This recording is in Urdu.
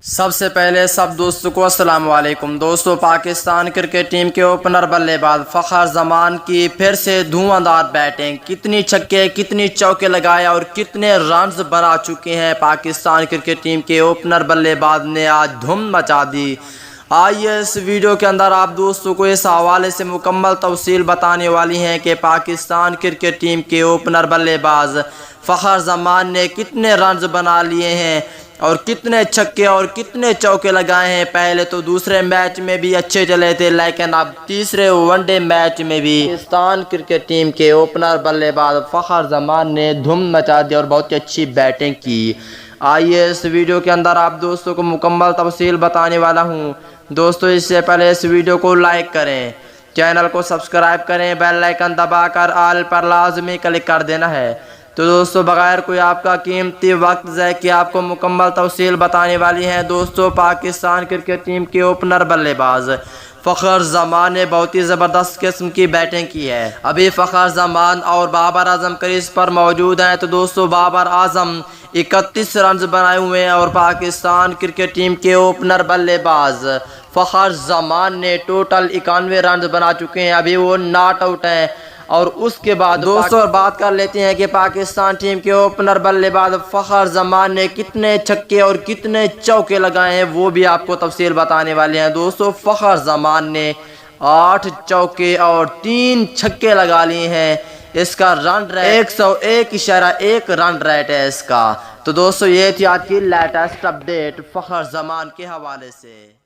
سب سے پہلے سب دوستوں کو السلام علیکم دوستو۔ پاکستان کرکٹ ٹیم کے اوپنر بلے باز فخر زمان کی پھر سے دھواں بیٹنگ، کتنی چھکے کتنی چوکے لگائے اور کتنے رنز بنا چکے ہیں پاکستان کرکٹ ٹیم کے اوپنر بلے باز نے آج دھوم مچا دی۔ آئیے اس ویڈیو کے اندر آپ دوستوں کو اس حوالے سے مکمل تفصیل بتانے والی ہیں کہ پاکستان کرکٹ ٹیم کے اوپنر بلے باز فخر زمان نے کتنے رنز بنا لیے ہیں اور کتنے چھکے اور کتنے چوکے لگائے ہیں۔ پہلے تو دوسرے میچ میں بھی اچھے چلے تھے، لیکن اب تیسرے ون ڈے میچ میں بھی پاکستان کرکٹ ٹیم کے اوپنر بلے باز فخر زمان نے دھوم مچا دی اور بہت اچھی بیٹنگ کی۔ آئیے اس ویڈیو کے اندر آپ دوستوں کو مکمل تفصیل بتانے والا ہوں۔ دوستو اس سے پہلے اس ویڈیو کو لائک کریں، چینل کو سبسکرائب کریں، بیل آئیکن دبا کر آل پر لازمی کلک کر دینا ہے۔ تو دوستو بغیر کوئی آپ کا قیمتی وقت ضائع کیے آپ کو مکمل تفصیل بتانے والی ہیں۔ دوستو پاکستان کرکٹ ٹیم کے اوپنر بلے باز فخر زمان نے بہت ہی زبردست قسم کی بیٹنگ کی ہے۔ ابھی فخر زمان اور بابر اعظم کریز پر موجود ہیں۔ تو دوستو بابر اعظم 31 رنز بنائے ہوئے ہیں اور پاکستان کرکٹ ٹیم کے اوپنر بلے باز فخر زمان نے ٹوٹل 91 رنز بنا چکے ہیں۔ ابھی وہ ناٹ آؤٹ ہیں۔ اور اس کے بعد دوستو بات کر لیتے ہیں کہ پاکستان ٹیم کے اوپنر بلے باز فخر زمان نے کتنے چھکے اور کتنے چوکے لگائے ہیں، وہ بھی آپ کو تفصیل بتانے والے ہیں۔ دوستو فخر زمان نے 8 چوکے اور 3 چھکے لگا لیے ہیں۔ اس کا رن ریٹ 101.1 رن ریٹ ہے اس کا۔ تو دوستو یہ تھی آج کی لیٹسٹ اپڈیٹ فخر زمان کے حوالے سے۔